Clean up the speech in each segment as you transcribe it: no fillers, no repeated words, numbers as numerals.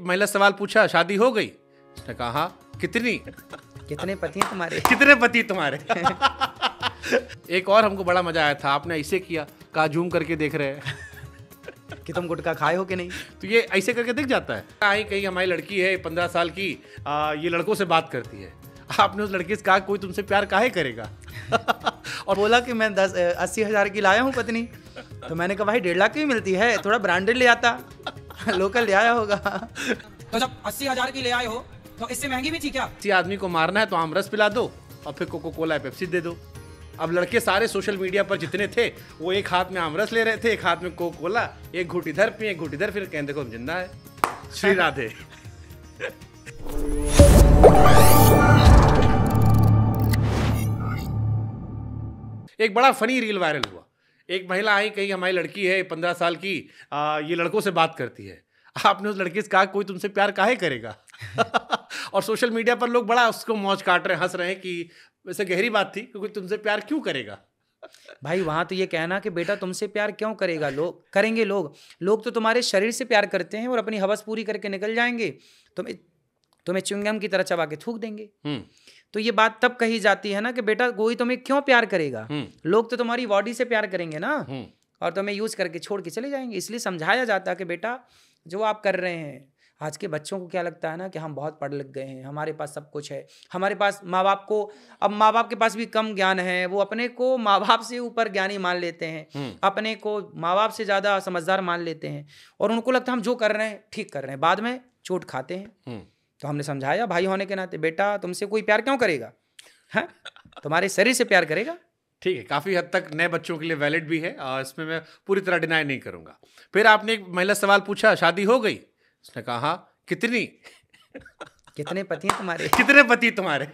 महिला सवाल पूछा, शादी हो गई? उसने कहा हाँ। कितनी? कितने पति हैं तुम्हारे? कितने पति तुम्हारे? एक और हमको बड़ा मजा आया था, आपने ऐसे किया, कहा जूम करके देख रहे हैं कि तुम गुटखा खाए हो कि नहीं। तो ये ऐसे करके दिख जाता है। आई कहीं हमारी लड़की है 15 साल की, ये लड़कों से बात करती है। आपने उस लड़की से कहा कोई तुमसे प्यार काहे करेगा? और बोला कि मैं 80,000 की लाया हूँ पत्नी। तो मैंने कहा भाई 1.5 लाख की मिलती है, थोड़ा ब्रांडेड ले आता, लोकल ले आया होगा। तो जब 80,000 की ले आए हो तो इससे महंगी भी थी क्या? किसी आदमी को मारना है तो आमरस पिला दो और फिर कोको कोला पेप्सी दे दो। अब लड़के सारे सोशल मीडिया पर जितने थे वो एक हाथ में आमरस ले रहे थे, एक हाथ में कोको कोला, एक घूट इधर पिए, एक घूट इधर, फिर कहते देखो जिंदा है। श्री राधे। एक बड़ा फनी रील वायरल हुआ। एक महिला आई कहीं हमारी लड़की है 15 साल की, ये लड़कों से बात करती है। आपने उस लड़की से कहा कोई तुमसे प्यार काहे करेगा? और सोशल मीडिया पर लोग बड़ा उसको मौज काट रहे हैं, हंस रहे हैं कि वैसे गहरी बात थी, क्योंकि तुमसे प्यार क्यों करेगा? भाई वहां तो ये कहना कि बेटा तुमसे प्यार क्यों करेगा, लोग करेंगे। लोग तो तुम्हारे शरीर से प्यार करते हैं और अपनी हवस पूरी करके निकल जाएंगे, तुम्हें च्युइंगम की तरह चबा के थूक देंगे। तो ये बात तब कही जाती है ना कि बेटा कोई तुम्हें क्यों प्यार करेगा, लोग तो तुम्हारी बॉडी से प्यार करेंगे ना, और तुम्हें यूज करके छोड़ के चले जाएंगे। इसलिए समझाया जाता है कि बेटा जो आप कर रहे हैं, आज के बच्चों को क्या लगता है ना कि हम बहुत पढ़ लिख गए हैं, हमारे पास सब कुछ है, हमारे पास माँ बाप को, अब माँ बाप के पास भी कम ज्ञान है, वो अपने को माँ बाप से ऊपर ज्ञानी मान लेते हैं, अपने को माँ बाप से ज़्यादा समझदार मान लेते हैं, और उनको लगता है हम जो कर रहे हैं ठीक कर रहे हैं, बाद में चोट खाते हैं। तो हमने समझाया भाई होने के नाते, बेटा तुमसे कोई प्यार क्यों करेगा, है तुम्हारे शरीर से प्यार करेगा। ठीक है, काफ़ी हद तक नए बच्चों के लिए वैलिड भी है, और इसमें मैं पूरी तरह डिनाई नहीं करूंगा। फिर आपने एक महिला सवाल पूछा, शादी हो गई? उसने कहा हाँ। कितनी? कितने पति हैं तुम्हारे? कितने पति तुम्हारे?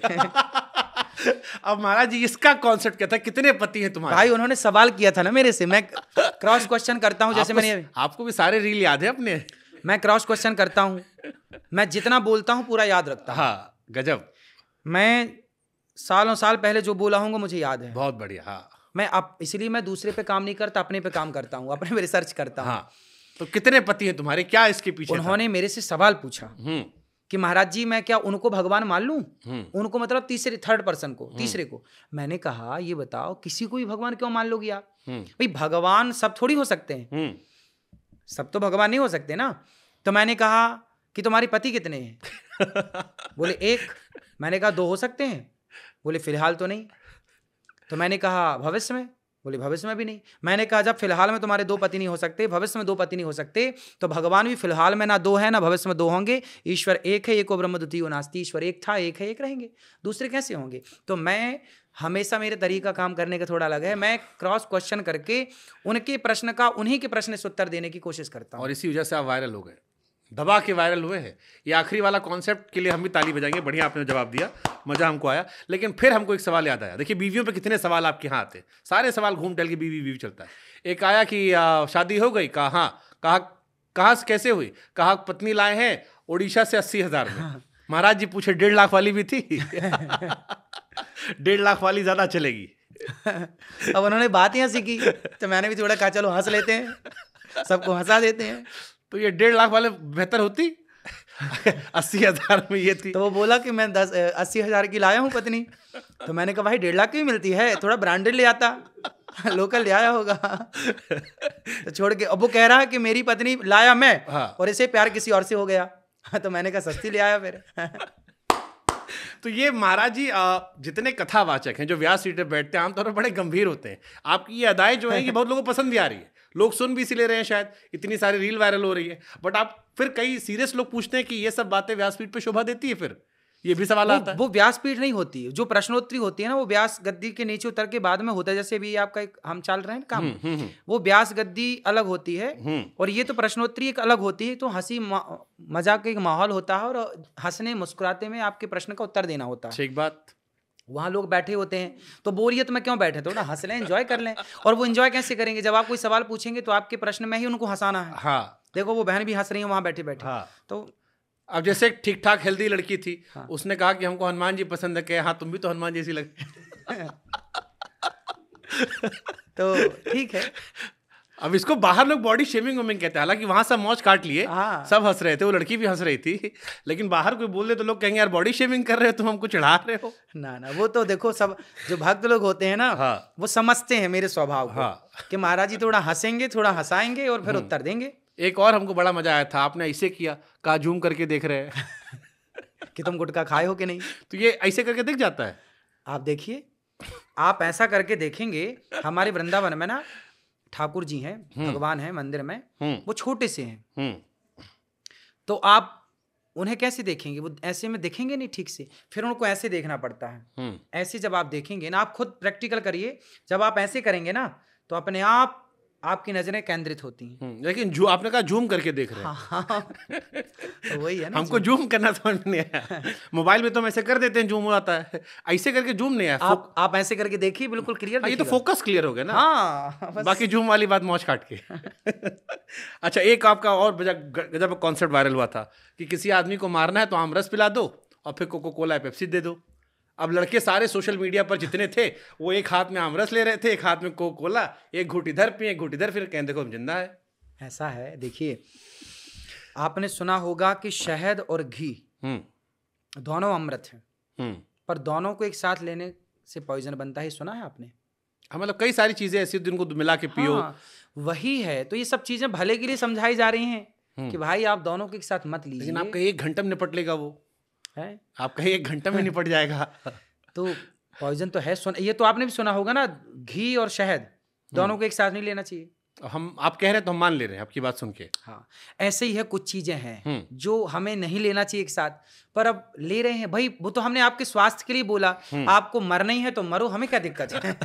अब महाराज जी इसका कॉन्सेप्ट क्या था, कितने पति हैं तुम्हारे? भाई उन्होंने सवाल किया था ना मेरे से, मैं क्रॉस क्वेश्चन करता हूँ, जैसे आपको भी सारे रील याद है अपने? मैं क्रॉस क्वेश्चन करता हूँ, मैं जितना बोलता हूँ पूरा याद रखता हूँ। हाँ, गजब। मैं सालों साल पहले जो बोला हूँ मुझे याद है। बहुत बढ़िया। हाँ, मैं अब इसलिए मैं दूसरे पे काम नहीं करता, अपने पे काम करता हूँ, अपने पे रिसर्च करता हूँ। हाँ, तो कितने पति हैं तुम्हारे, क्या इसके पीछे? उन्होंने मेरे से सवाल पूछा कि महाराज जी मैं क्या उनको भगवान मान लूं? उनको मतलब थर्ड पर्सन को, तीसरे को। मैंने कहा ये बताओ किसी को भी भगवान क्यों मान लोगी आप? भाई भगवान सब थोड़ी हो सकते हैं, सब तो भगवान नहीं हो सकते ना। तो मैंने कहा कि तुम्हारे पति कितने हैं? बोले 1। मैंने कहा 2 हो सकते हैं? बोले फिलहाल तो नहीं। तो मैंने कहा भविष्य में? बोले भविष्य में भी नहीं। मैंने कहा जब फिलहाल में तुम्हारे 2 पति नहीं हो सकते, भविष्य में 2 पति नहीं हो सकते, तो भगवान भी फिलहाल में ना 2 है ना भविष्य में 2 होंगे। ईश्वर एक है, एको ब्रह्म द्वितीयो नास्ति। ईश्वर एक था, एक है, एक रहेंगे, दूसरे कैसे होंगे? तो मैं हमेशा, मेरे तरीका काम करने का थोड़ा अलग है, मैं क्रॉस क्वेश्चन करके उनके प्रश्न का उन्हीं के प्रश्न से उत्तर देने की कोशिश करता हूँ। और इसी वजह से आप वायरल हो गए, दबा के वायरल हुए हैं। ये आखिरी वाला कॉन्सेप्ट के लिए हम भी ताली बजाएंगे, बढ़िया आपने जवाब दिया, मजा हमको आया। लेकिन फिर हमको एक सवाल याद आया। देखिए बीवियों पे कितने सवाल आपके यहाँ आते हैं, सारे सवाल घूम टहल के बीवी चलता है। एक आया कि शादी हो गई? कहा हाँ। कहाँ से कैसे हुई? कहा पत्नी लाए हैं उड़ीसा से 80,000 में। महाराज जी पूछे 1.5 लाख वाली भी थी? 1.5 लाख वाली ज्यादा चलेगी। अब उन्होंने बात ही हंसी की, तो मैंने भी थोड़ा कहा चलो हंस लेते हैं, सबको हंसा देते हैं। तो ये 1.5 लाख वाले बेहतर होती? 80,000 में ये थी। तो वो बोला कि मैं 80,000 की लाया हूँ पत्नी। तो मैंने कहा भाई 1.5 लाख की मिलती है, थोड़ा ब्रांडेड ले आता, लोकल ले आया होगा। तो छोड़ के अब वो कह रहा है कि मेरी पत्नी लाया मैं, हाँ। और इसे प्यार किसी और से हो गया। तो मैंने कहा सस्ती ले आया फिर। तो ये महाराज जी जितने कथावाचक हैं जो व्यास सीट पे बैठते हैं आमतौर पर बड़े गंभीर होते हैं। आपकी ये अदाएं जो है ये बहुत लोगों को पसंद भी आ रही है, लोग सुन भी इसीलिए रहे हैं, शायद इतनी सारी रील वायरल हो रही है। बट आप फिर कई सीरियस लोग पूछते हैं कि ये सब बातें व्यासपीठ पे शोभा देती है? फिर ये भी सवाल आता है। वो व्यासपीठ नहीं होती, जो प्रश्नोत्तरी होती है ना, वो व्यास गद्दी के नीचे उतर के बाद में होता है। जैसे भी आपका एक हम चल रहे हैं काम, वो व्यास गद्दी अलग होती है और ये तो प्रश्नोत्तरी एक अलग होती है। तो हंसी मजाक का एक माहौल होता है और हंसने मुस्कुराते में आपके प्रश्न का उत्तर देना होता है। ठीक बात। वहाँ लोग बैठे होते हैं तो बोरियत में क्यों बैठे, थोड़ा हंस लें, एंजॉय कर लें। और वो एंजॉय कैसे करेंगे? जब आप कोई सवाल पूछेंगे तो आपके प्रश्न में ही उनको हंसाना है। हाँ, देखो वो बहन भी हंस रही है वहाँ बैठे बैठे। हाँ। तो अब जैसे एक ठीक ठाक हेल्दी लड़की थी, हाँ। उसने कहा कि हमको हनुमान जी पसंद है। कि हाँ तुम भी तो हनुमान जैसी लगती। तो ठीक है, अब इसको बाहर लोग बॉडी शेमिंग वोमिंग कहते हैं, हालांकि वहां सब मौज काट लिए, हाँ। सब हंस रहे थे, वो लड़की भी हंस रही थी, लेकिन बाहर कोई बोल दे तो लोग कहेंगे यार बॉडी शेमिंग कर रहे हो तुम, हमको चिढ़ा रहे हो। ना ना, वो तो देखो सब जो भक्त लोग होते हैं ना, हाँ। वो समझते हैं मेरे स्वभाव को, हाँ। कि महाराज जी थोड़ा हंसेंगे, थोड़ा हंसाएंगे और फिर उत्तर देंगे। एक और हमको बड़ा मजा आया था, आपने ऐसे किया, कहा जूम करके देख रहे हैं कि तुम गुटखा खाए हो कि नहीं। तो ये ऐसे करके दिख जाता है। आप देखिए, आप ऐसा करके देखेंगे, हमारे वृंदावन में ना ठाकुर जी हैं, भगवान हैं मंदिर में, वो छोटे से हैं, तो आप उन्हें कैसे देखेंगे, वो ऐसे में देखेंगे नहीं ठीक से, फिर उनको ऐसे देखना पड़ता है। ऐसे जब आप देखेंगे ना, आप खुद प्रैक्टिकल करिए, जब आप ऐसे करेंगे ना तो अपने आप आपकी नजरें केंद्रित होती हैं। लेकिन जो आपने कहा जूम करके देख रहे हैं। हाँ, तो वही है ना, हमको जूम करना समझ नहीं आया। मोबाइल में तो हम ऐसे कर देते हैं, जूम हो जाता है, ऐसे करके जूम नहीं आया। आप ऐसे करके देखिए, बिल्कुल क्लियर। ये तो फोकस क्लियर हो गया ना। हाँ, बाकी जूम वाली बात मौज काट के। अच्छा, एक आपका और गजब कॉन्सेप्ट वायरल हुआ था कि किसी आदमी को मारना है तो आमरस पिला दो और फिर कोको कोला पेप्सी दे दो। अब लड़के सारे सोशल मीडिया पर जितने थे, वो एक हाथ में आमरस ले रहे थे, एक हाथ में कोको कोला, एक घूंट इधर पिए, एक घूंट इधर, फिर कहें देखो हम जिंदा है। ऐसा है, देखिए आपने सुना होगा कि शहद और घी दोनों अमृत हैं, पर दोनों को एक साथ लेने से पॉइजन बनता है, सुना है आपने? मतलब कई सारी चीजें ऐसी जिनको मिला के पियो। हाँ, वही है। तो ये सब चीजें भले के लिए समझाई जा रही हैं कि भाई आप दोनों को एक साथ मत लीजिए। लेकिन आपका 1 घंटे में निपट लेगा वो है, आपका 1 घंटे में निपट जाएगा। तो पॉइजन तो है। ये तो आपने भी सुना होगा ना, घी और शहद दोनों को एक साथ नहीं लेना चाहिए। आप कह रहे हैं तो हम मान ले रहे हैं आपकी बात सुन के। हाँ, ऐसे ही है, कुछ चीजें हैं जो हमें नहीं लेना चाहिए एक साथ, पर अब ले रहे हैं। भाई वो तो हमने आपके स्वास्थ्य के लिए बोला, आपको मरना ही है तो मरो, हमें क्या दिक्कत है।